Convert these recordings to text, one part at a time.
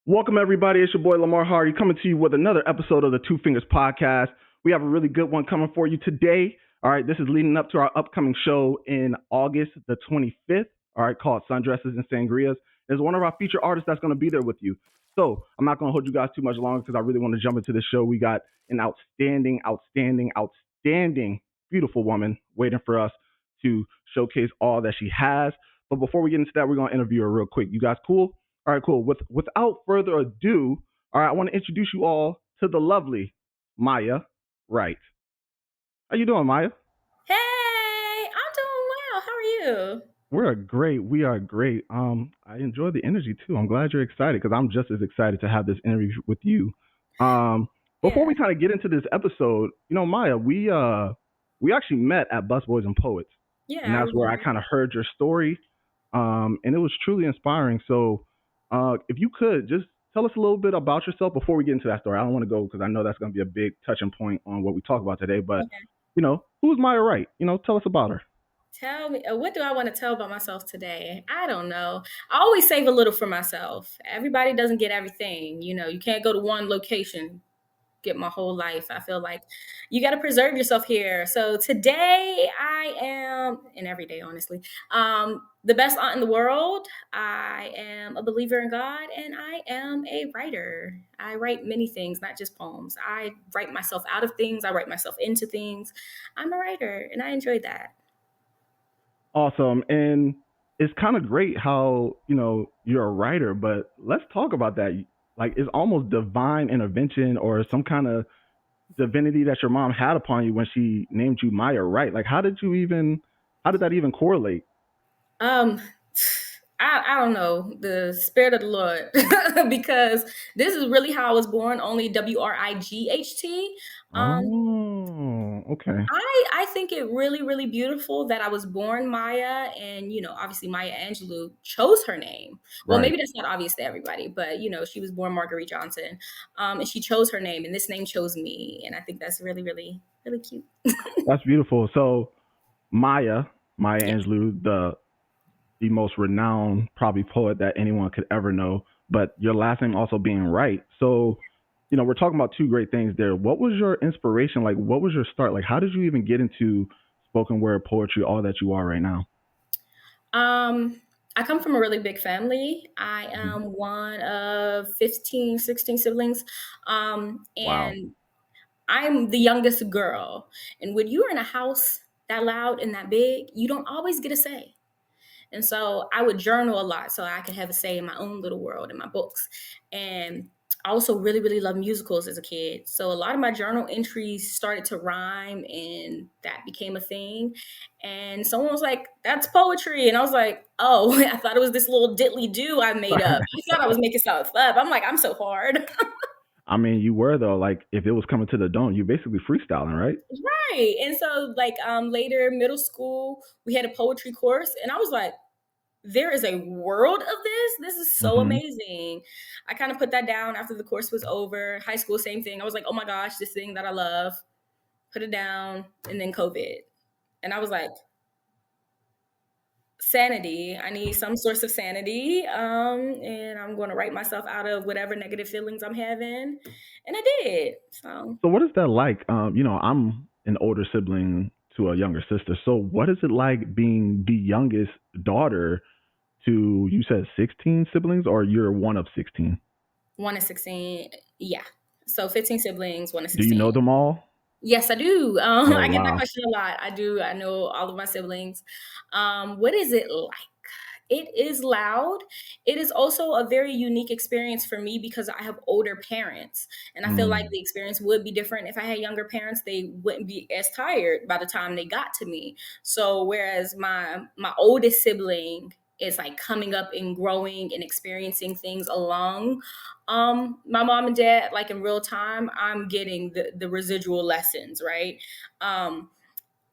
Welcome, everybody. It's your boy Lamar Hardy coming to you with another episode of the Two Fingers Podcast. We have a really good one coming for you today. All right, this is leading up to our upcoming show in August the 25th, all right, called Sundresses and Sangrias. There's one of our featured artists that's going to be there with you. So I'm not going to hold you guys too much longer because I really want to jump into this show. We got an outstanding, beautiful woman waiting for us to showcase all that she has. But before we get into that, we're going to interview her real quick. You guys cool? All right, cool. Without further ado, all right, I want to introduce you all to the lovely Maya Wright. How you doing, Maya? Hey, I'm doing well. How are you? We are great. I enjoy the energy too. I'm glad you're excited because I'm just as excited to have this interview with you. Um, Before Yeah. we kind of get into this episode, Maya, we actually met at Busboys and Poets, Yeah, and I that's where I remember. kind of heard your story, and it was truly inspiring. So, if you could just tell us a little bit about yourself before we get into that story. I don't want to go because I know that's going to be a big touching point on what we talk about today. But Okay. who's Maya Wright? Tell us about her. Tell me, what do I want to tell about myself today? I don't know. I always save a little for myself. Everybody doesn't get everything. You can't go to one location, get my whole life. I feel like you got to preserve yourself here. So today I am, and every day, honestly, the best aunt in the world. I am a believer in God, and I am a writer. I write many things, not just poems. I write myself out of things. I write myself into things. I'm a writer, and I enjoy that. Awesome. And it's kind of great how, you're a writer, but let's talk about that. Like, it's almost divine intervention or some kind of divinity that your mom had upon you when she named you Maya Wright. Like, how did that even correlate? Um, I don't know the spirit of the Lord because this is really how I was born. Only WRIGHT. Um, Oh, okay. I think it really beautiful that I was born Maya, and obviously Maya Angelou chose her name. Well, Right. maybe that's not obvious to everybody, but she was born Marguerite Johnson, and she chose her name, and this name chose me, and I think that's really cute. That's beautiful. So, Maya, Maya Yeah. Angelou, the most renowned probably poet that anyone could ever know, but your last name also being Wright. So, we're talking about two great things there. What was your inspiration? Like, what was your start? Like, how did you even get into spoken word poetry, all that you are right now? Um, I come from a really big family. I Mhm. am one of 15, 16 siblings. Wow. And I'm the youngest girl. And when you're in a house that loud and that big, you don't always get a say. And so I would journal a lot so I could have a say in my own little world in my books. And I also really loved musicals as a kid. So a lot of my journal entries started to rhyme, and that became a thing. And someone was like, "That's poetry." And I was like, "Oh, I thought it was this little diddly do I made up. I thought I was making stuff up." I'm like, "I'm so hard." I mean, you were though. Like, if it was coming to the dome, you basically freestyling, right? Right. And so like later middle school, we had a poetry course, and I was like, there is a world of this. This is so Hmm. amazing. I kind of put that down after the course was over. High school, same thing. I was like, oh my gosh, this thing that I love, put it down. And then COVID. And I was like, sanity. I need some source of sanity. And I'm going to write myself out of whatever negative feelings I'm having. And I did. So So, what is that like? I'm an older sibling to a younger sister. So, what is it like being the youngest daughter to, you said 16 siblings, or you're one of 16? 1 of 16. Yeah. So 15 siblings, one of Do you 16. know them all? Yes, I do. Oh, I get that wow. question a lot. I do. I know all of my siblings. What is it like? It is loud. It is also a very unique experience for me because I have older parents. And I feel like Mm. the experience would be different if I had younger parents. They wouldn't be as tired by the time they got to me. So whereas my oldest sibling is like coming up and growing and experiencing things along my mom and dad, like in real time, I'm getting the residual lessons, right?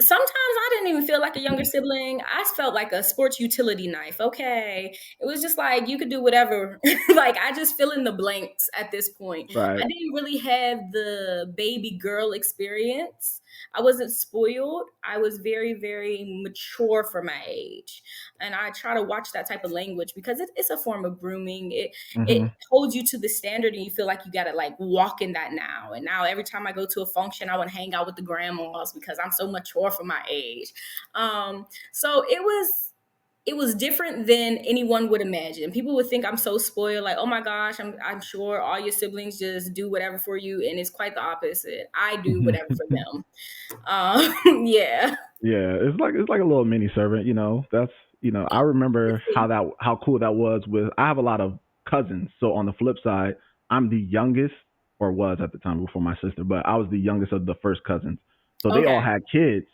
Sometimes I didn't even feel like a younger sibling. I felt like a sports utility knife. Okay. It was just like you could do whatever. Like I just fill in the blanks at this point. I Right. didn't really have the baby girl experience. I wasn't spoiled. I was very, very mature for my age. And I try to watch that type of language because it's a form of grooming. It Hmm. holds you to the standard and you feel like you gotta like walk in that now. And now every time I go to a function, I want to hang out with the grandmas because I'm so mature for my age. So it was different than anyone would imagine. People would think I'm so spoiled, like, oh my gosh, I'm sure all your siblings just do whatever for you, and it's quite the opposite. I do whatever for them. Yeah. Yeah, it's like a little mini servant, That's I remember how cool that was with I have a lot of cousins. So on the flip side, I'm the youngest or was at the time before my sister, but I was the youngest of the first cousins. So they all Okay. had kids.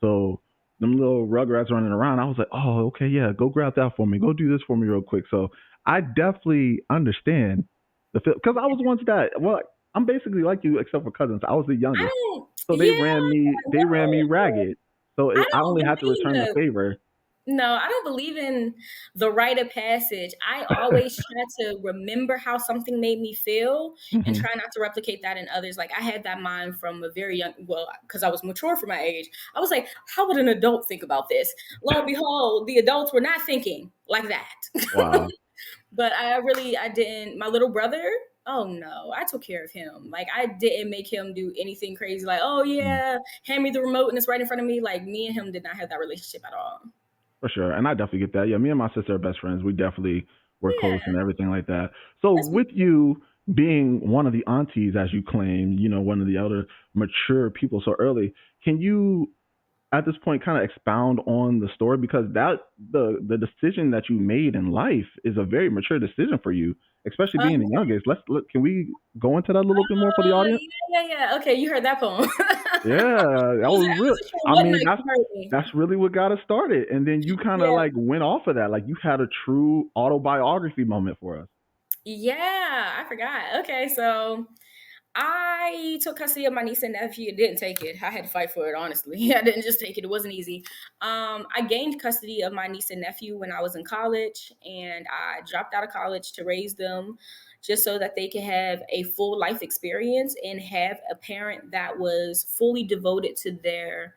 So them little rugrats running around, I was like, "Oh, okay, yeah, go grab that for me. Go do this for me real quick." So I definitely understand the feel because I was once that. Well, I'm basically like you except for cousins. I was the I youngest. don't. So they Yeah. ran me they ran me No. ragged. So I I don't only had to believe return the that. favor. No, I don't believe in the rite of passage. I always try to remember how something made me feel and Hmm. try not to replicate that in others. Like I had that mind from a very young, well, because I was mature for my age. I was like, how would an adult think about this? Lo and behold, the adults were not thinking like that. Wow. But I didn't. My little brother, oh no, I took care of him. Like I didn't make him do anything crazy. Like, oh Mm, yeah, hand me the remote and it's right in front of me. Like me and him did not have that relationship at all. for sure. And I definitely get that. Yeah, me and my sister are best friends. We definitely were close Yeah, and everything like that. So that's with you being one of the aunties, as you claim, one of the elder mature people so early, can you at this point kind of expound on the story because the decision that you made in life is a very mature decision for you, especially being the uh, youngest. Let's look. Can we go into that a little bit more for the audience? yeah. Okay, you heard that poem. Yeah, that I was real. wasn't sure I what mean, night you heard me. that's really what got us started, and then you kind of Yeah, like went off of that. Like you had a true autobiography moment for us. yeah. I forgot. Okay, so I took custody of my niece and nephew. Didn't take it. I had to fight for it, honestly. I didn't just take it. It wasn't easy. I gained custody of my niece and nephew when I was in college, and I dropped out of college to raise them just so that they could have a full life experience and have a parent that was fully devoted to their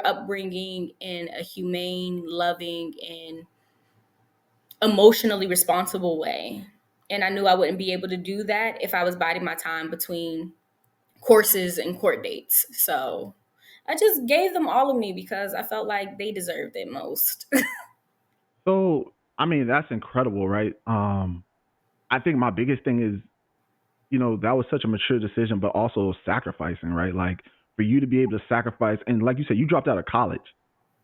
upbringing in a humane, loving, and emotionally responsible way. And I knew I wouldn't be able to do that if I was biding my time between courses and court dates. So I just gave them all of me because I felt like they deserved it most. So, I mean, that's incredible, right? I think my biggest thing is, that was such a mature decision, but also sacrificing, right? Like for you to be able to sacrifice, and like you said, you dropped out of college.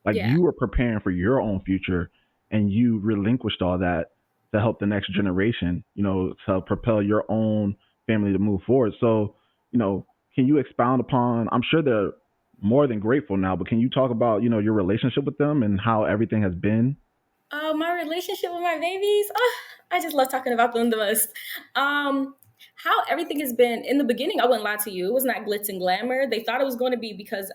Like Yeah. you were preparing for your own future and you relinquished all that to help the next generation, to propel your own family to move forward. So, can you expound upon, I'm sure they're more than grateful now, but can you talk about, your relationship with them and how everything has been? My relationship with my babies, oh, I just love talking about them the most. Um, how everything has been in the beginning, I wouldn't lie to you, it was not glitz and glamour. They thought it was going to be because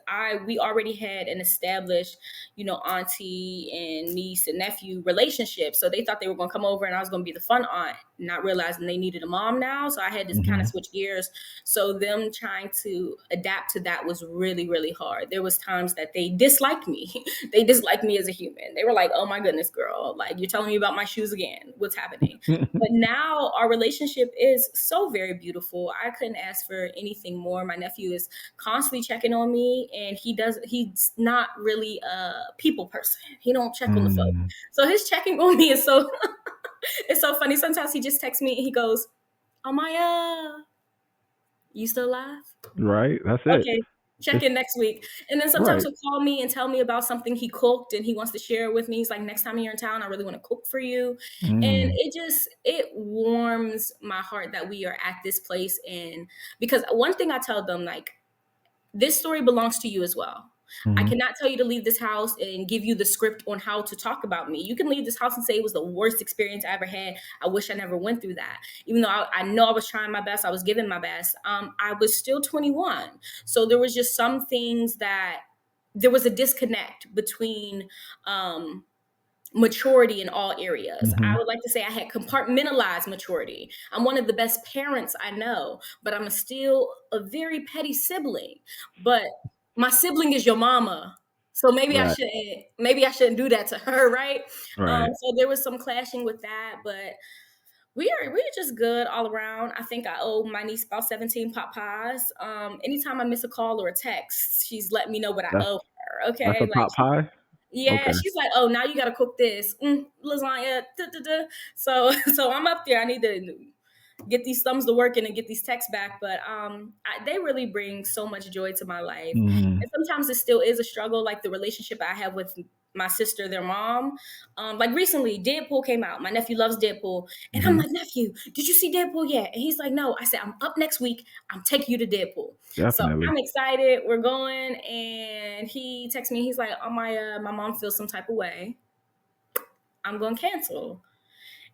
we already had an established, auntie and niece and nephew relationship. So they thought they were going to come over and I was going to be the fun aunt, not realizing they needed a mom now. So I had to kind of Hmm. switch gears. So them trying to adapt to that was really, really hard. There was times that they disliked me. They disliked me as a human. They were like, "Oh my goodness, girl, like you're telling me about my shoes again. What's happening?" But now our relationship is so very beautiful. I couldn't ask for anything more. My nephew is constantly checking on me, and he's not really a people person. He don't check on the folks. Mm, So his checking on me is so it's so funny. Sometimes he just texts me and he goes, "Amaya, you still alive?" right. That's it. Okay, check It's in next week. And then sometimes right. he'll call me and tell me about something he cooked and he wants to share it with me. He's like, next time you're in town, I really want to cook for you. And Mm, it warms my heart that we are at this place. And because one thing I tell them, like, this story belongs to you as well. I hmm. cannot tell you to leave this house and give you the script on how to talk about me. You can leave this house and say it was the worst experience I ever had. I wish I never went through that. Even though I know I was trying my best, I was giving my best. I was still 21. So there was just some things that there was a disconnect between maturity in all areas. I Hmm. would like to say I had compartmentalized maturity. I'm one of the best parents I know, but I'm still a very petty sibling. But my sibling is your mama. So Right. maybe I shouldn't do that to her, right? Right. So there was some clashing with that, but we're just good all around. I think I owe my niece about 17 pot pies. Anytime I miss a call or a text, she's let me know what I That's owe her. that's Okay. a Like pot pie. yeah, Okay. she's like, oh, now you got to cook this lasagna. Da, da, da. So, so I'm up there. I need to get these thumbs to working and get these texts back. But they really bring so much joy to my life. Hmm. And sometimes it still is a struggle, like the relationship I have with my sister, their mom. Like recently, Deadpool came out. My nephew loves Deadpool, and I'm Hmm. like, nephew, did you see Deadpool yet? And he's like, no. I said, I'm up next week. I'm taking you to Deadpool. So Definitely. I'm excited. We're going, and he texts me. He's like, oh my mom feels some type of way. I'm going to cancel.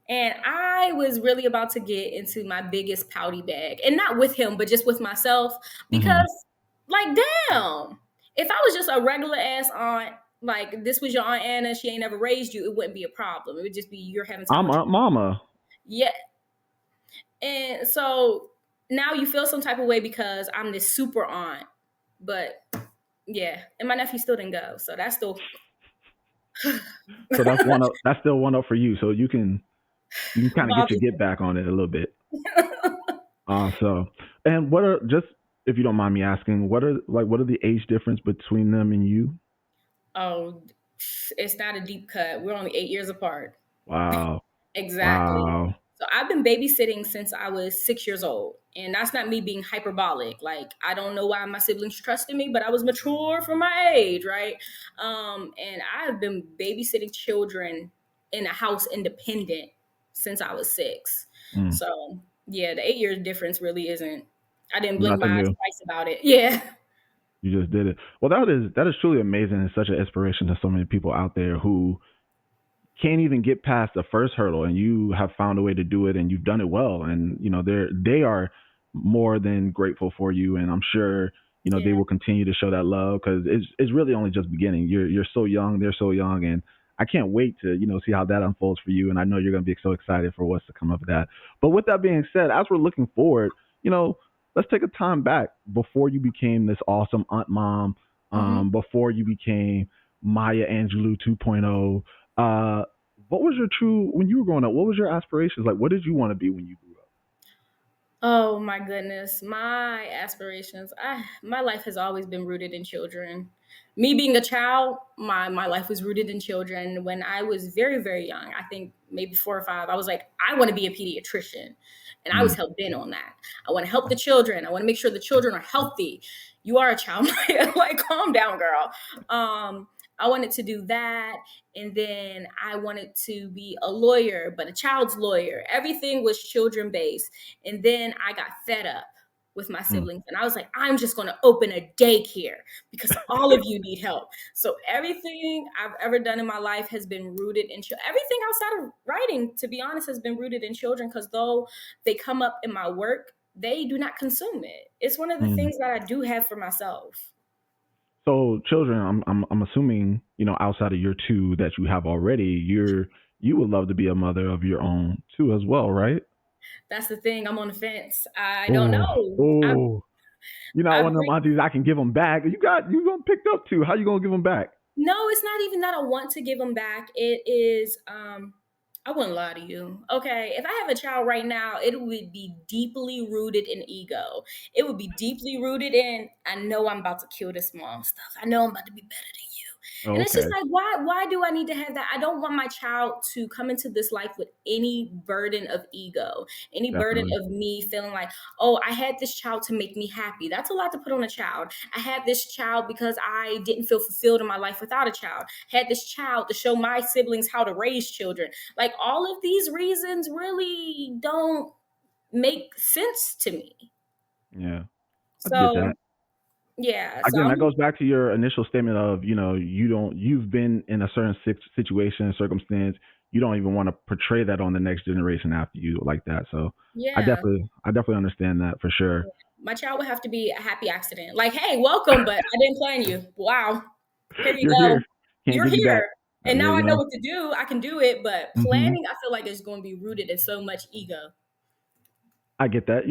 And I was really about to get into my biggest pouty bag. And not with him, but just with myself. Hmm. Because, like, damn, if I was just a regular ass aunt, like this was your Aunt Anna, she ain't never raised you, it wouldn't be a problem. It would just be you're having time I'm with Aunt Mama. your. Yeah. And so now you feel some type of way because I'm this super aunt. But yeah. And my nephew still didn't go. So that's still So that's one up. That's still one up for you. So you can kind of get your bothers get back on it a little bit. me. So and what are just if you don't mind me asking, what are the age difference between them and you? Oh, it's not a deep cut. We're only 8 years apart. Wow. Exactly. Wow. So I've been babysitting since I was 6 years old. And that's not me being hyperbolic. Like, I don't know why my siblings trusted me, but I was mature for my age, right? And I have been babysitting children in a house independent since I was six. Mm, So, yeah, the 8 years difference really isn't, I didn't blink my nothing eyes new. twice about it. Yeah. You just did it. Well, that is truly amazing and such an inspiration to so many people out there who can't even get past the first hurdle, and you have found a way to do it, and you've done it well, and they are more than grateful for you, and I'm sure they Yeah. will continue to show that love because it's really only just beginning. You're so young, they're so young, and I can't wait to see how that unfolds for you, and I know you're going to be so excited for what's to come of that. But with that being said, as we're looking forward, you know, let's take a time back before you became this awesome aunt mom, Hmm. before you became Maya Angelou 2.0. Uh, what was your true when you were growing up? What was your aspirations like? What did you want to be when you grew up? Oh my goodness, my aspirations. My life has always been rooted in children. Me being a child, my life was rooted in children. When I was very very young, I think maybe 4 or 5, I was like, I want to be a pediatrician, and I Mm, was hell bent on that. I want to help the children. I want to make sure the children are healthy. You are a child, like calm down, girl. I wanted to do that, and then I wanted to be a lawyer, but a child's lawyer. Everything was children based. And then I got fed up with my mm, siblings. And I was like, I'm just going to open a daycare because all of you need help. So everything I've ever done in my life has been rooted in children. Everything outside of writing, to be honest, has been rooted in children because though they come up in my work, they do not consume it. It's one of the mm. things that I do have for myself. So children, I'm assuming outside of your two that you have already, you would love to be a mother of your own too as well, right? That's the thing. I'm on the fence. I don't Oh, know. oh, you're not I one of them bring aunties I can give them back. You gonna picked up two. How you gonna give them back? No, it's not even that I want to give them back. It is, I wouldn't lie to you. Okay, if I have a child right now, it would be deeply rooted in ego. It would be deeply rooted in, I know I'm about to kill this mom stuff. I know I'm about to be better than you. Oh, And it's just okay, like, why do I need to have that? I don't want my child to come into this life with any burden of ego, any burden definitely. of me feeling like, oh, I had this child to make me happy. That's a lot to put on a child. I had this child because I didn't feel fulfilled in my life without a child. I had this child to show my siblings how to raise children. Like all of these reasons really don't make sense to me. Yeah, I get So that. yeah, so Again, that I'm goes back to your initial statement of you've been in a certain situation, circumstance. You don't even want to portray that on the next generation after you like that. So yeah. I definitely understand that for sure. My child would have to be a happy accident. Like, hey, welcome, but I didn't plan you. Wow. Here you You're go. here. Can't You're give you back. here. And There now I you know go. what to do. I can do it, but Hmm. planning, I feel like, is going to be rooted in so much ego. I get that.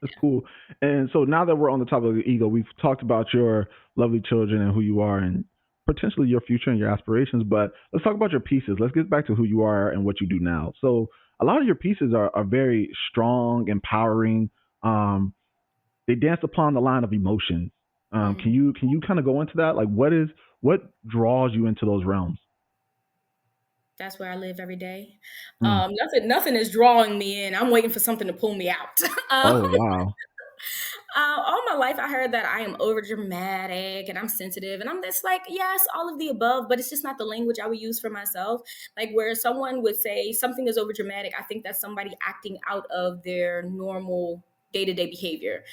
It's cool. And so now that we're on the topic of the ego, we've talked about your lovely children and who you are and potentially your future and your aspirations. But let's talk about your pieces. Let's get back to who you are and what you do now. So a lot of your pieces are very strong, empowering. Um, they dance upon the line of emotions. Mm. Can you kind of go into that? Like, what draws you into those realms? That's where I live every day. Mm. Nothing is drawing me in. I'm waiting for something to pull me out. Oh wow. All my life, I heard that I am over dramatic and I'm sensitive, and I'm just like, yes, all of the above, but it's just not the language I would use for myself. Like where someone would say something is over dramatic, I think that's somebody acting out of their normal day to day behavior.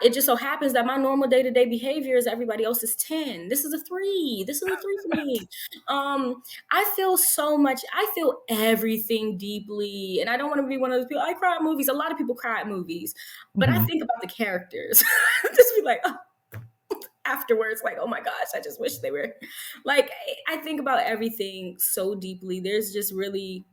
It just so happens that my normal day to day behavior is everybody else's 10. This is a three. This is a three for me. Um, I feel so much. I feel everything deeply, and I don't want to be one of those people. I cry at movies. A lot of people cry at movies, but I Hmm. think about the characters. Just be like, oh, afterwards, like, oh my gosh, I just wish they were. Like, I think about everything so deeply. There's just really,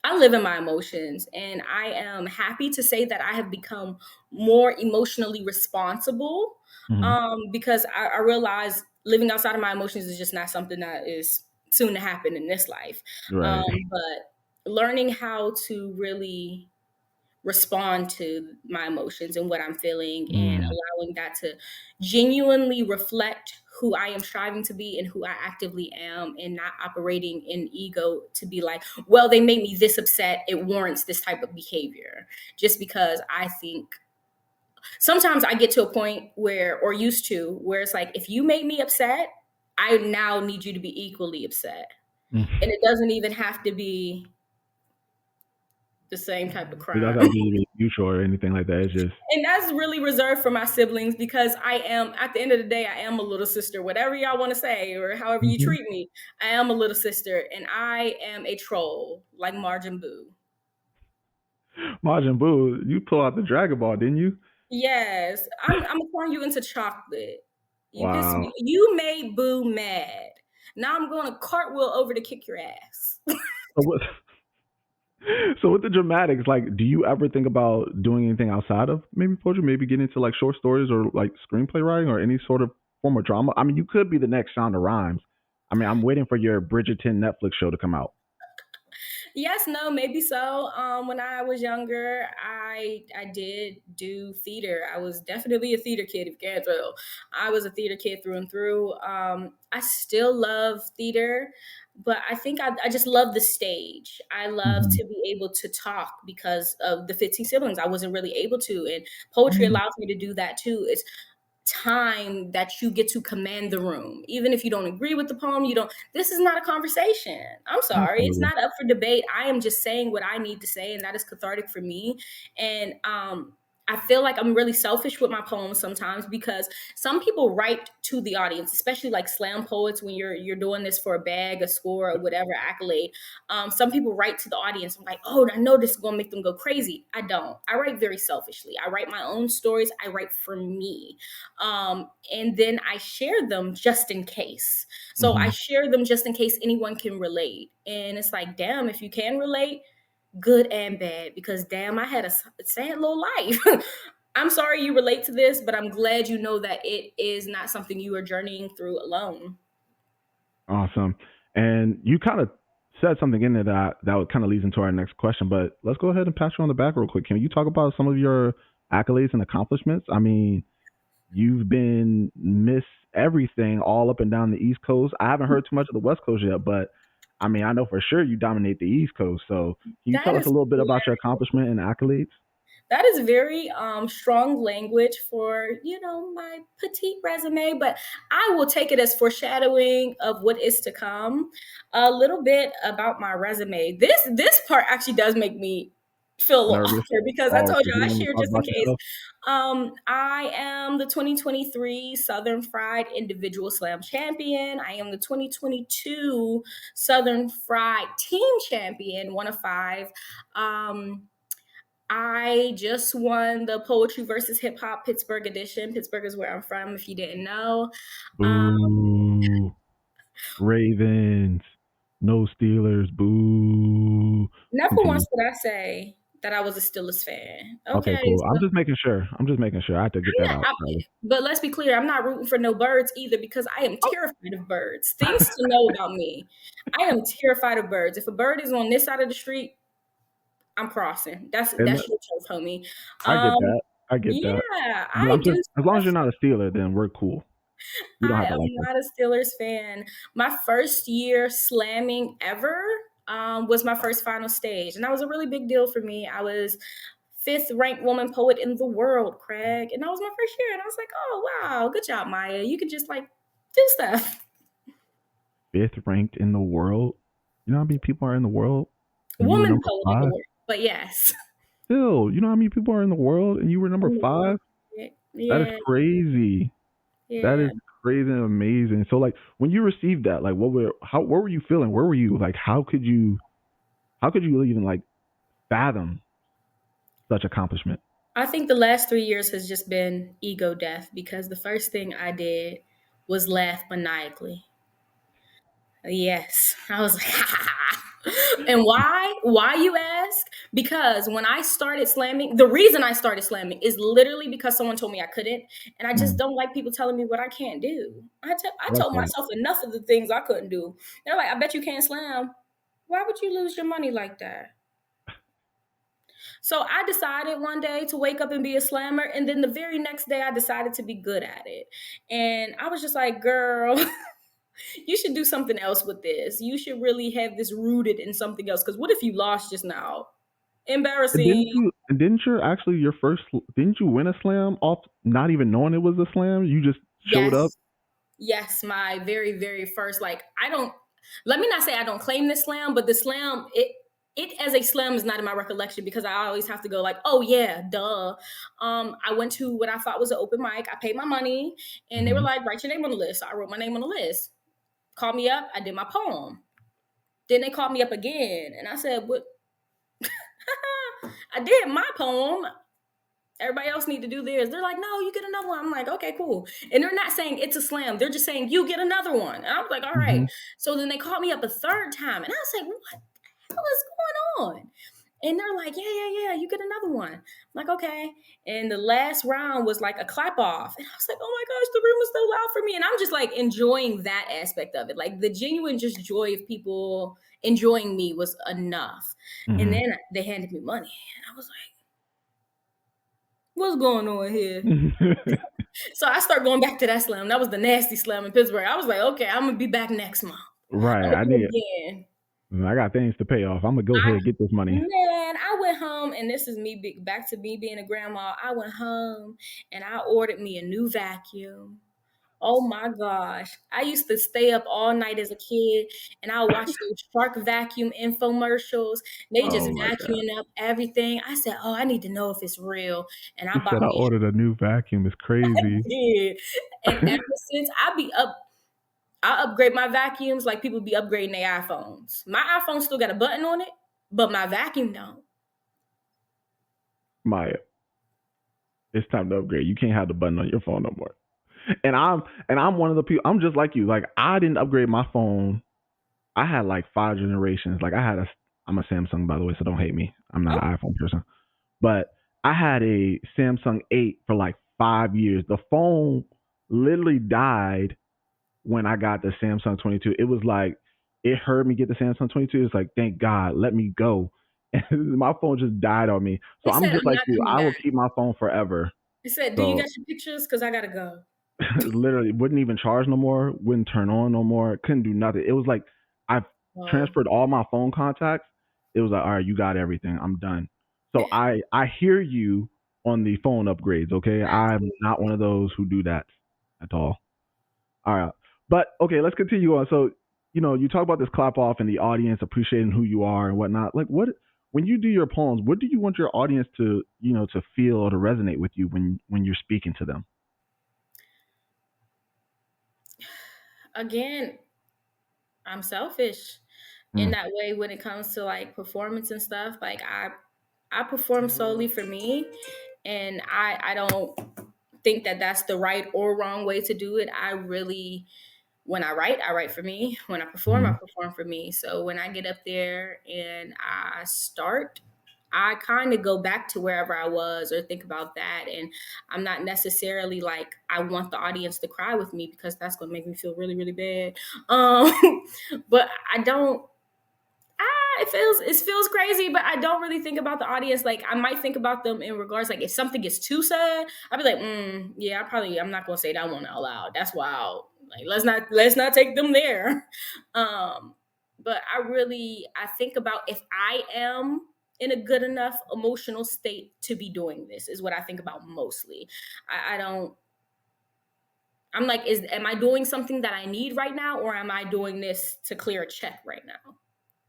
I live in my emotions, and I am happy to say that I have become more emotionally responsible, Hmm. because I realize living outside of my emotions is just not something that is soon to happen in this life. Right. But learning how to really respond to my emotions and what I'm feeling, and Mm. allowing that to genuinely reflect who I am striving to be and who I actively am, and not operating in ego to be like, well, they made me this upset, it warrants this type of behavior. Just because I think sometimes I get to a point where, or used to, where it's like, if you make me upset, I now need you to be equally upset. And Mm. it doesn't even have to be the same type of It doesn't crime. have to be mutual or anything like that. It's just. And that's really reserved for my siblings, because I am, at the end of the day, I am a little sister, whatever y'all want to say, or however you Mhm. treat me. I am a little sister, and I am a troll like Margin Boo. Majin Buu, you pull out the Dragon Ball, didn't you? Yes, I'm gonna turn you into chocolate. You pissed me. Wow. You made Boo mad. Now I'm going to cartwheel over to kick your ass. So what? So with the dramatics, like, do you ever think about doing anything outside of maybe poetry? Maybe get into like short stories or like screenplay writing or any sort of form of drama? I mean, you could be the next Shonda Rhimes. I mean, I'm waiting for your Bridgerton Netflix show to come out. Yes, no, maybe so. When I was younger, I did do theater. I was definitely a theater kid, if you can't tell. I was a theater kid through and through. I still love theater, but I think I just love the stage. I love Hmm. to be able to talk because of the 15 siblings. I wasn't really able to, and poetry Mm, allows me to do that too. It's time that you get to command the room. Even if you don't agree with the poem, you don't, this is not a conversation. I'm sorry. It's absolutely. not up for debate. I am just saying what I need to say, and that is cathartic for me. And I feel like I'm really selfish with my poems sometimes, because some people write to the audience, especially like slam poets, when you're doing this for a bag, a score, or whatever accolade. Some people write to the audience. I'm like, oh, I know this is gonna make them go crazy. I don't. I write very selfishly. I write my own stories. I write for me, and then I share them just in case. So I Hmm. share them just in case anyone can relate. And it's like, damn, if you can relate, good and bad, because damn, I had a sad little life. I'm sorry you relate to this, but I'm glad you know that it is not something you are journeying through alone. Awesome. And you kind of said something in there that kind of leads into our next question. But let's go ahead and pat you on the back real quick. Can you talk about some of your accolades and accomplishments? I mean, you've been Miss Everything all up and down the East Coast. I haven't heard too much of the West Coast yet, but I mean, I know for sure you dominate the East Coast. So, can you That tell us a is little bit about your accomplishment and accolades? That is very strong language for, my petite resume, but I will take it as foreshadowing of what is to come. A little bit about my resume. This part actually does make me feel a little Nervous? awkward, because I Oh, told because you you I don't want to share talk just in about case. yourself? I am the 2023 Southern Fried Individual Slam Champion. I am the 2022 Southern Fried Team Champion, one of five. I just won the Poetry versus Hip Hop Pittsburgh edition. Pittsburgh is where I'm from, if you didn't know. Um, Boo. Ravens. No Steelers. Boo. Never Continue. once did I say that I was a Steelers fan. Okay, Okay, cool. I'm so just making sure. I'm just making sure. I have to get I'm that not. out. But let's be clear, I'm not rooting for no birds either because I am terrified of birds. Things to know about me: I am terrified of birds. If a bird is on this side of the street, I'm crossing. That's And your turf, homie. I get Um, that. I get that. yeah, But I I'm do just as long as stuff. you're not a Steeler, then we're cool. You don't I have to am like them. not a Steelers fan. My first year slamming ever was my first final stage, and that was a really big deal for me. I was fifth ranked woman poet in the world, Craig, and that was my first year. And I was like, oh wow, good job, Maya. You can just like do stuff. Fifth ranked in the world. You know how many people are in the world, and you were Woman number poet in the five. world, but yes, Still, you know how many people are in the world, and you were number in the world. five. That is Yeah, crazy. That yeah. is crazy and amazing. So, like, when you received that, like, what were you feeling? Where were you? Like, how could you even like fathom such accomplishment? I think the last 3 years has just been ego death because the first thing I did was laugh maniacally. Yes. I was like, and why? Why, you ask? Because when I started slamming, the reason I started slamming is literally because someone told me I couldn't. And I just Mm, don't like people telling me what I can't do. I I like told that. myself enough of the things I couldn't do. They're like, I bet you can't slam. Why would you lose your money like that? So I decided one day to wake up and be a slammer. And then the very next day, I decided to be good at it. And I was just like, girl, you should do something else with this. You should really have this rooted in something else. Because what if you lost just now? And Embarrassing. didn't you actually your first didn't you win a slam off not even knowing it was a slam? You just showed up. Yes. Yes, my very, very first, like, I don't, let me not say I don't claim this slam, but the slam, it as a slam is not in my recollection because I always have to go like, oh yeah, duh. I went to what I thought was an open mic. I paid my money and they were Hmm. like, write your name on the list. So I wrote my name on the list. Called me up. I did my poem. Then they called me up again and I said, what? I did my poem. Everybody else need to do theirs. They're like, no, you get another one. I'm like, okay, cool. And they're not saying it's a slam. They're just saying you get another one. And I was like, all right. Hmm. So then they called me up a third time. And I was like, what the hell is going on? And they're like, yeah, you get another one. I'm like, okay. And the last round was like a clap off. And I was like, oh my gosh, the room was so loud for me. And I'm just like enjoying that aspect of it. Like the genuine just joy of people enjoying me was enough. And Hmm. then they handed me money. And I was like, what's going on here? So I start going back to that slam. That was the nasty slam in Pittsburgh. I was like, okay, I'm gonna be back next month. I'm Right. gonna do it again. I got things to pay off. I'm gonna go ahead I and get this money. Man, I went home, and this is me back to me being a grandma. I went home and I ordered me a new vacuum. Oh my gosh. I used to stay up all night as a kid and I would watch those Shark Vacuum infomercials. They just Oh my god. vacuuming up everything. I said, oh, I need to know if it's real. And I He said bought I me ordered a new vacuum. It's crazy. did. And ever since I upgrade my vacuums like people be upgrading their iPhones. My iPhone still got a button on it, but my vacuum don't. Maya, it's time to upgrade. You can't have the button on your phone no more. And I'm one of the people. I'm just like you. Like I didn't upgrade my phone. I had like five generations. Like I had a. I'm a Samsung by the way, so don't hate me. I'm not Oh, an iPhone person. But I had a Samsung 8 for like 5 years. The phone literally died when I got the Samsung 22. It was like it heard me get the Samsung 22. It's like thank God, let me go. And my phone just died on me. So it I'm said just I'm like not you. coming I will back. keep my phone forever. It said, do you So got your pictures? Because I gotta go. literally wouldn't even charge no more, wouldn't turn on no more, couldn't do nothing. It was like I've Oh, transferred all my phone contacts. It was like, all right, you got everything. I'm done. So I hear you on the phone upgrades, okay? I'm not one of those who do that at all. All right. But okay, let's continue on. So, you talk about this clap off and the audience appreciating who you are and whatnot. Like what when you do your poems, what do you want your audience to, to feel or to resonate with you when you're speaking to them? again, I'm selfish in Mm, that way when it comes to like performance and stuff. Like I perform solely for me, and I don't think that that's the right or wrong way to do it. I really When I write for me. When I Mm-hmm. perform for me. So when I get up there and I start, I kind of go back to wherever I was or think about that. And I'm not necessarily like, I want the audience to cry with me because that's going to make me feel really, really bad. Um, but I don't, it feels crazy, but I don't really think about the audience. Like I might think about them in regards, like if something gets too sad, I'd be like, yeah, I'm not gonna say that one out loud. That's wild. Like let's not take them there. Um, but I think about if I am in a good enough emotional state to be doing this is what I think about mostly. I don't. I'm like, am I doing something that I need right now, or am I doing this to clear a check right now?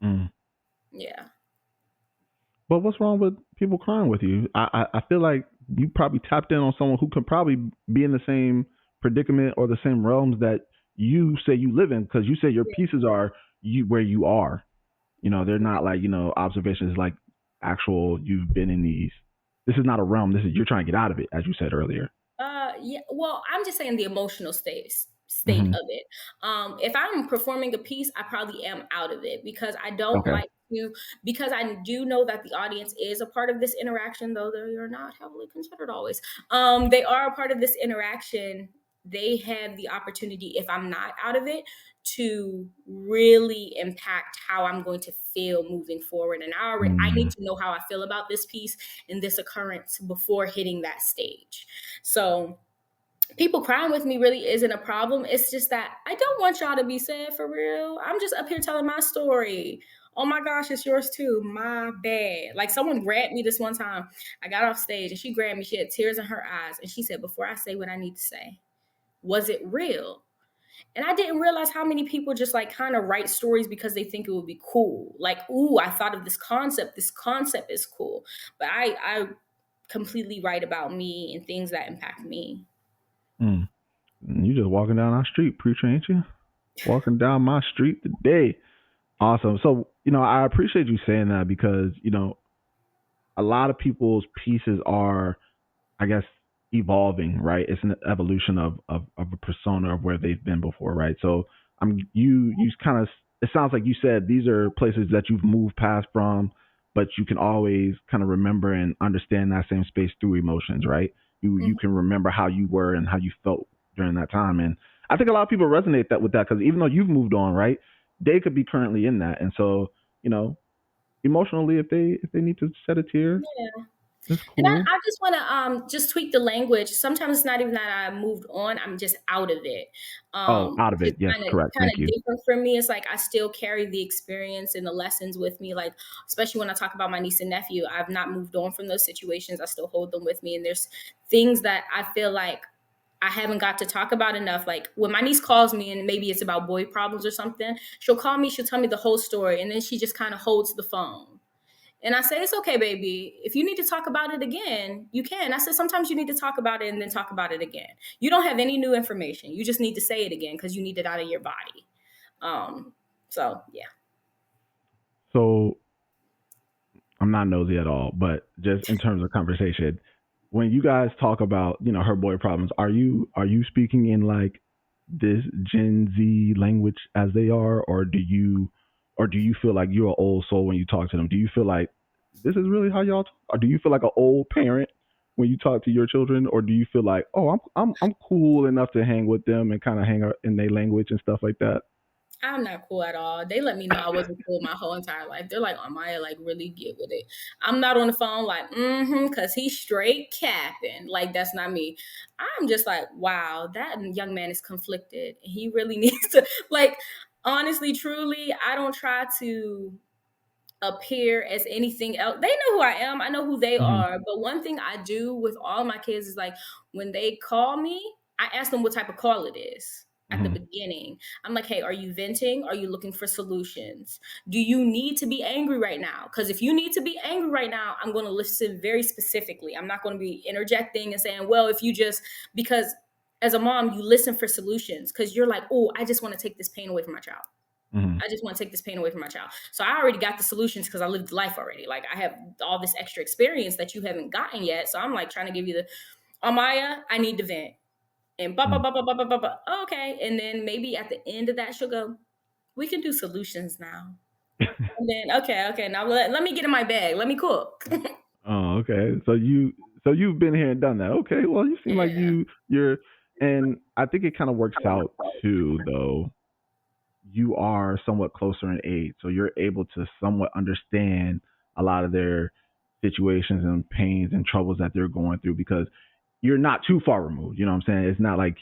Mm. Yeah. But what's wrong with people crying with you? I feel like you probably tapped in on someone who could probably be in the same predicament or the same realms that you say you live in, because you say your pieces are you where you are. They're not like observations, like actual you've been in these. This is not a realm. This is you're trying to get out of it, as you said earlier. Yeah. Well, I'm just saying the emotional state Hmm. of it. If I'm performing a piece, I probably am out of it because I don't Okay. like to. Because I do know that the audience is a part of this interaction, though they are not heavily considered always. They are a part of this interaction. They have the opportunity, if I'm not out of it, to really impact how I'm going to feel moving forward. And I need Mm. to know how I feel about this piece and this occurrence before hitting that stage. So people crying with me really isn't a problem. It's just that I don't want y'all to be sad for real. I'm just up here telling my story. Oh my gosh, it's yours too. My bad. Like someone grabbed me this one time. I got off stage and she grabbed me. She had tears in her eyes. And she said, before I say what I need to say, was it real? And I didn't realize how many people just like kind of write stories because they think it would be cool. Like, ooh, I thought of this concept. This concept is cool. But I completely write about me and things that impact me. Mm. You just walking down our street, preacher, ain't you? Walking down my street today. Awesome. So, I appreciate you saying that because, a lot of people's pieces are, I guess, evolving, right? It's an evolution of a persona of where they've been before, right? So you kind of, it sounds like you said these are places that you've moved past from, but you can always kind of remember and understand that same space through emotions, right? You Mhm. can remember how you were and how you felt during that time, and I think a lot of people resonate that with that because even though you've moved on, right, they could be currently in that, and so emotionally, if they need to shed a tear, Yeah. it's And cool. I just want to just tweak the language. Sometimes it's not even that I moved on; I'm just out of it. Oh, out of Which is it. Yes, kind of correct. kind Thank of you. different for me. It's like I still carry the experience and the lessons with me. Like especially when I talk about my niece and nephew, I've not moved on from those situations. I still hold them with me, and there's things that I feel like I haven't got to talk about enough. Like when my niece calls me and maybe it's about boy problems or something, she'll call me, she'll tell me the whole story, and then she just kind of holds the phone. And I say, it's okay, baby. If you need to talk about it again, you can. I said, sometimes you need to talk about it and then talk about it again. You don't have any new information. You just need to say it again because you need it out of your body. Um, so yeah. So I'm not nosy at all, but just in terms of conversation, when you guys talk about her boy problems, are you speaking in like this Gen Z language as they are, or do you feel like you're an old soul when you talk to them? Do you feel like this is really how y'all talk? Or do you feel like an old parent when you talk to your children, or do you feel like, oh, I'm cool enough to hang with them and kind of hang out in their language and stuff like that? I'm not cool at all. They let me know I wasn't cool my whole entire life. They're like, oh Maya, like really get with it. I'm not on the phone like, cause he's straight capping. Like that's not me. I'm just like, wow, that young man is conflicted. He really needs to like honestly, truly, I don't try to appear as anything else. They know who I am. I know who they Hmm. are. But one thing I do with all my kids is like when they call me, I ask them what type of call it is at the Hmm. beginning. I'm like, hey, are you venting? Are you looking for solutions? Do you need to be angry right now? Because if you need to be angry right now, I'm going to listen very specifically. I'm not going to be interjecting and saying, well, if you just, because as a mom, you listen for solutions because you're like, oh, I just want to take this pain away from my child. Hmm. I just want to take this pain away from my child. So I already got the solutions because I lived life already. Like I have all this extra experience that you haven't gotten yet. So I'm like trying to give you the Amaya, I need to vent. And ba ba Mm. ba ba ba ba ba. Ba. Okay, and then maybe at the end of that, she'll go, "We can do solutions now." And then okay, now let me get in my bag. Let me cook. Oh, okay. So you've been here and done that. Okay. Well, you seem like Yeah. you're, and I think it kind of works out too, though. You are somewhat closer in age, so you're able to somewhat understand a lot of their situations and pains and troubles that they're going through because you're not too far removed. You know what I'm saying? It's not like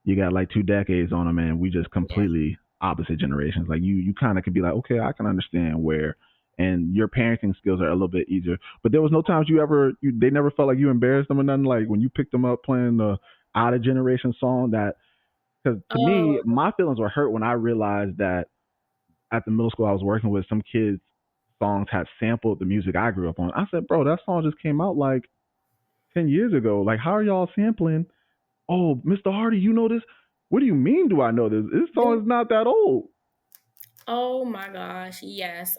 you got like 2 decades on them and we just Yeah. completely opposite generations. Like you kind of could be like, okay, I can understand where, and your parenting skills are a little bit easier. But there was no times they never felt like you embarrassed them or nothing. Like when you picked them up playing the out of generation song that, because to me, Oh, my feelings were hurt when I realized that at the middle school I was working with, some kids' songs had sampled the music I grew up on. I said, bro, that song just came out like 10 years ago. Like, how are y'all sampling? Oh, Mr. Hardy, you know this? What do you mean, do I know this? This song is not that old. oh my gosh, yes.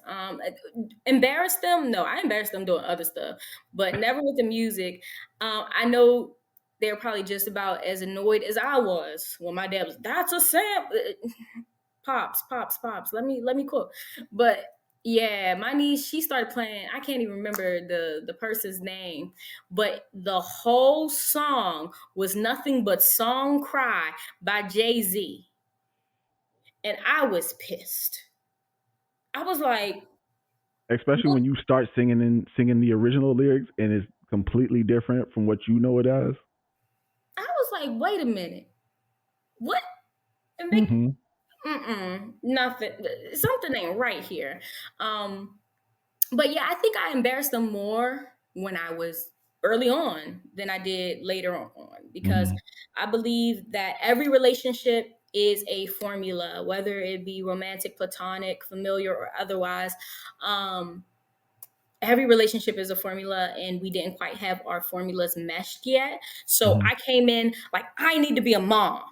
Embarrass them? No, I embarrassed them doing other stuff, but never with the music. I know they're probably just about as annoyed as I was when my dad was, "That's a sample." Pops. Let me cook. But yeah, my niece, she started playing. I can't even remember the person's name, but the whole song was nothing but "Song Cry" by Jay-Z, and I was pissed. I was like, Especially what? when you start singing the original lyrics and it's completely different from what you know it as. I was like, wait a minute, what? And they, Mm-hmm. nothing. Something ain't right here. Um, but yeah, I think I embarrassed them more when I was early on than I did later on because Mm-hmm. I believe that every relationship is a formula, whether it be romantic, platonic, familiar, or otherwise. Um, every relationship is a formula, and we didn't quite have our formulas meshed yet. So Mm-hmm. I came in like, I need to be a mom,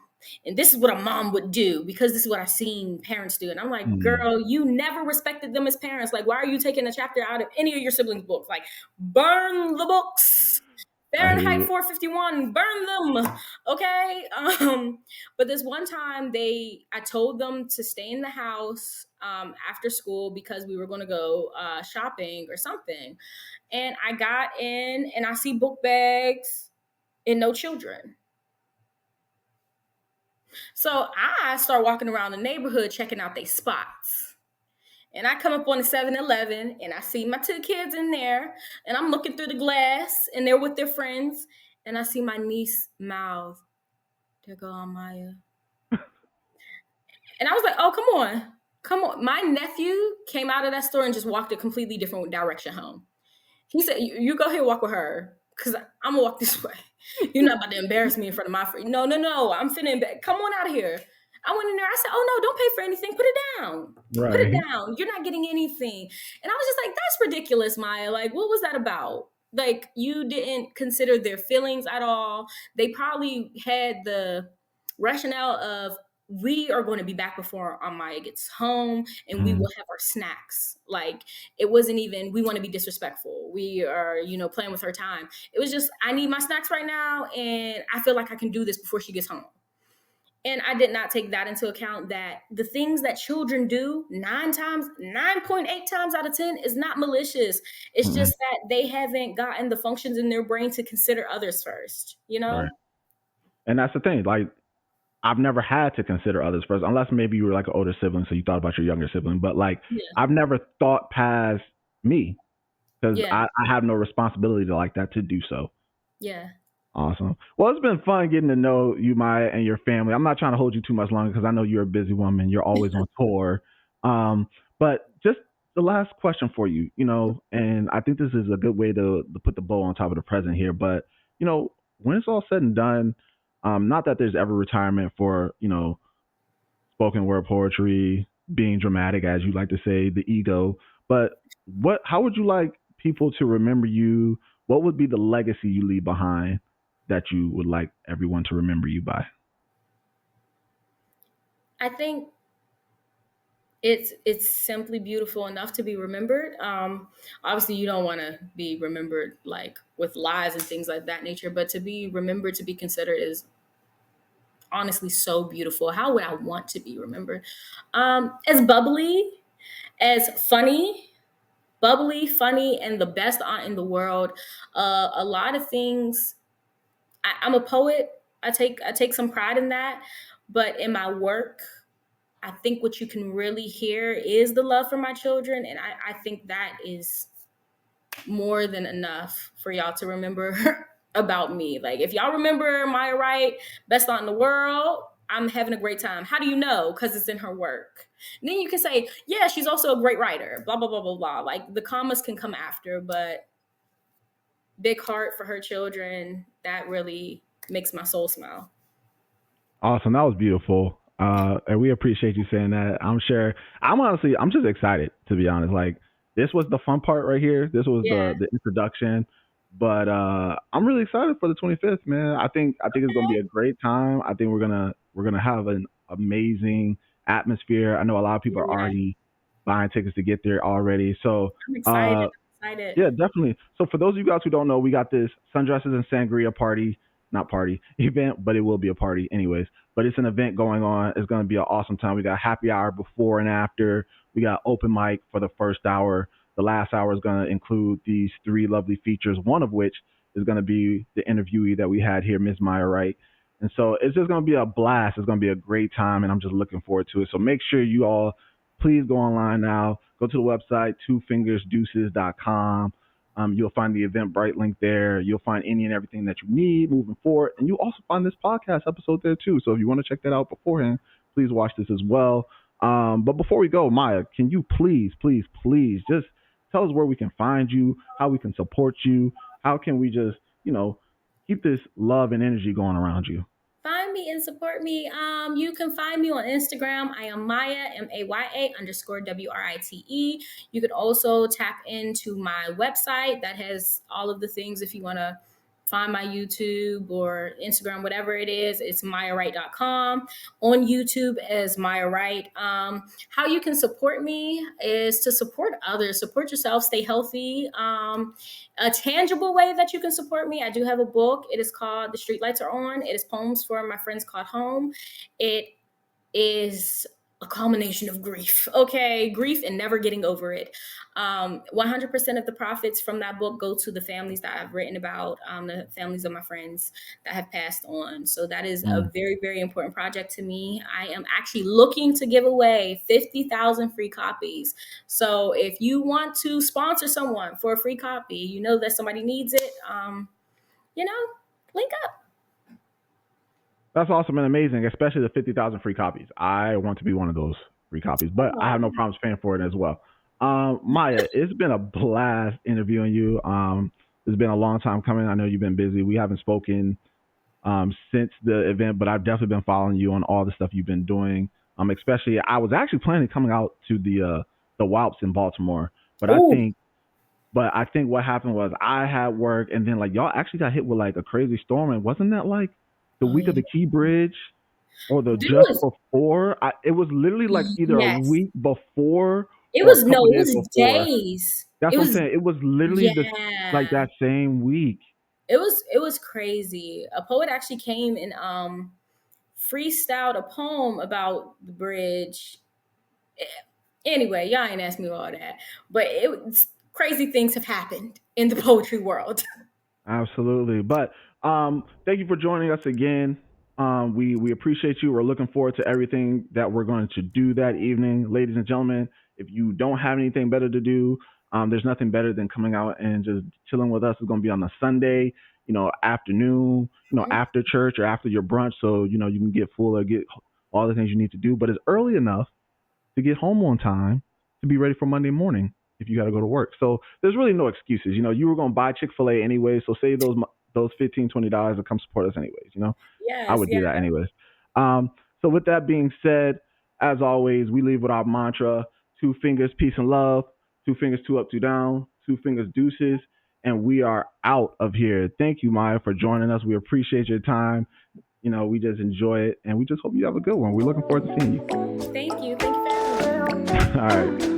and this is what a mom would do because this is what I've seen parents do. And I'm like, Mm-hmm. girl, you never respected them as parents. Like, why are you taking a chapter out of any of your siblings' books? Like, burn the books. I hear Fahrenheit you. 451, burn them. Okay. But this one time I told them to stay in the house after school because we were going to go shopping or something. And I got in and I see book bags and no children. So I start walking around the neighborhood checking out their spots. And I come up on the 7-Eleven and I see my two kids in there. And I'm looking through the glass and they're with their friends. And I see my niece mouth, "There go Maya." And I was like, oh, come on. Come on. My nephew came out of that store and just walked a completely different direction home. He said, "You go ahead and walk with her, because I'm gonna walk this way. You're not about to embarrass me in front of my friend." No, no, no. I'm finna come on out of here. I went in there. I said, "Oh no, don't pay for anything. Put it down. Put it Right. down. You're not getting anything." And I was just like, "That's ridiculous, Maya. Like, what was that about? Like, you didn't consider their feelings at all. They probably had the rationale of, we are going to be back before Maya gets home and we Mm-hmm. will have our snacks. Like, it wasn't even, we want to be disrespectful. We are, playing with her time. It was just, I need my snacks right now and I feel like I can do this before she gets home." And I did not take that into account, that the things that children do 9.8 times out of 10 is not malicious. It's Mm-hmm. just that they haven't gotten the functions in their brain to consider others first, you Right. know? And that's the thing. Like, I've never had to consider others first, unless maybe you were like an older sibling, so you thought about your younger sibling. But like, Yeah. I've never thought past me because Yeah. I have no responsibility to like that to do so. Yeah. Awesome. Well, it's been fun getting to know you, Maya, and your family. I'm not trying to hold you too much longer because I know you're a busy woman. You're always on tour. But just the last question for you, and I think this is a good way to put the bow on top of the present here. But when it's all said and done, not that there's ever retirement for spoken word poetry, being dramatic, as you like to say, the ego. But how would you like people to remember you? What would be the legacy you leave behind that you would like everyone to remember you by? I think it's simply beautiful enough to be remembered. Obviously, you don't want to be remembered like with lies and things like that nature, but to be remembered, to be considered, is honestly so beautiful. How would I want to be remembered? As bubbly, as funny, bubbly, funny, and the best aunt in the world. A lot of things. I'm a poet. I take some pride in that, but in my work, I think what you can really hear is the love for my children, and I think that is more than enough for y'all to remember about me. Like, if y'all remember Maya Wright, best aunt in the world, I'm having a great time. How do you know? Because it's in her work. And then you can say, yeah, she's also a great writer, blah, blah, blah, blah, blah. Like, the commas can come after, but big heart for her children, that really makes my soul smile. Awesome. That was beautiful. And we appreciate you saying that. I'm just excited, to be honest. Like, this was the fun part right here. This was Yeah. the introduction. But I'm really excited for the 25th, man. I think it's gonna be a great time. I think we're gonna have an amazing atmosphere. I know a lot of people are Yeah. already buying tickets to get there already. So I'm excited. uh I'm excited. yeah, definitely. So for those of you guys who don't know, we got this Sundresses and Sangria party, not party, event, but it will be a party anyways. But it's an event going on. It's going to be an awesome time. We got happy hour before and after. We got open mic for the first hour. The last hour is going to include these three lovely features, one of which is going to be the interviewee that we had here, Ms. Maya Wright. And so it's just going to be a blast. It's going to be a great time, and I'm just looking forward to it. So make sure you all please go online now. Go to the website, twofingersdeuces.com. You'll find the Eventbrite link there. You'll find any and everything that you need moving forward. And you'll also find this podcast episode there too. So if you want to check that out beforehand, please watch this as well. But before we go, Maya, can you please, please, please just tell us where we can find you, how we can support you, how can we just, keep this love and energy going around you? Find me and support me. You can find me on Instagram. I am Maya, Maya_WRITE. You could also tap into my website that has all of the things if you want to find my YouTube or Instagram, whatever it is. It's MayaWright.com. On YouTube as Maya Wright. How you can support me is to support others, support yourself, stay healthy. A tangible way that you can support me, I do have a book. It is called The Street Lights Are On. It is poems for my friends called home. It is a culmination of grief. Okay, grief and never getting over it. 100% of the profits from that book go to the families that I've written about, the families of my friends that have passed on. So that is a Mm. very, very important project to me. I am actually looking to give away 50,000 free copies. So if you want to sponsor someone for a free copy, you know that somebody needs it, you know, link up. That's awesome and amazing, especially the 50,000 free copies. I want to be one of those free copies, but I have no problems paying for it as well. Maya, it's been a blast interviewing you. It's been a long time coming. I know you've been busy. We haven't spoken since the event, but I've definitely been following you on all the stuff you've been doing. Especially, I was actually planning coming out to the WALPs in Baltimore, but I Oh, think but I think what happened was I had work, and then like y'all actually got hit with like a crazy storm, and wasn't that like the oh week of yeah. the Key Bridge or the There just was before? It was literally like either a yes. week before It or a was no, couple it days was before. days. That's It what I'm was saying. It was literally this like yeah. that same week. It was crazy. A poet actually came and freestyled a poem about the bridge. Anyway, y'all ain't asked me all that, but it was crazy things have happened in the poetry world. Absolutely. But thank you for joining us again. We appreciate you. We're looking forward to everything that we're going to do that evening. Ladies and gentlemen, if you don't have anything better to do, there's nothing better than coming out and just chilling with us. It's going to be on a Sunday, afternoon, after church or after your brunch. So, you can get full or get all the things you need to do. But it's early enough to get home on time to be ready for Monday morning if you got to go to work. So there's really no excuses. You were going to buy Chick-fil-A anyway, so save those $15-20 to come support us anyways. I Yes, would yeah. do that anyways. So with that being said, as always, we leave with our mantra: two fingers, peace and love. Two fingers, two up, two down. Two fingers, deuces. And we are out of here. Thank you, Maya, for joining us. We appreciate your time. We just enjoy it, and we just hope you have a good one. We're looking forward to seeing you. Thank you. Thank you for having me. All right.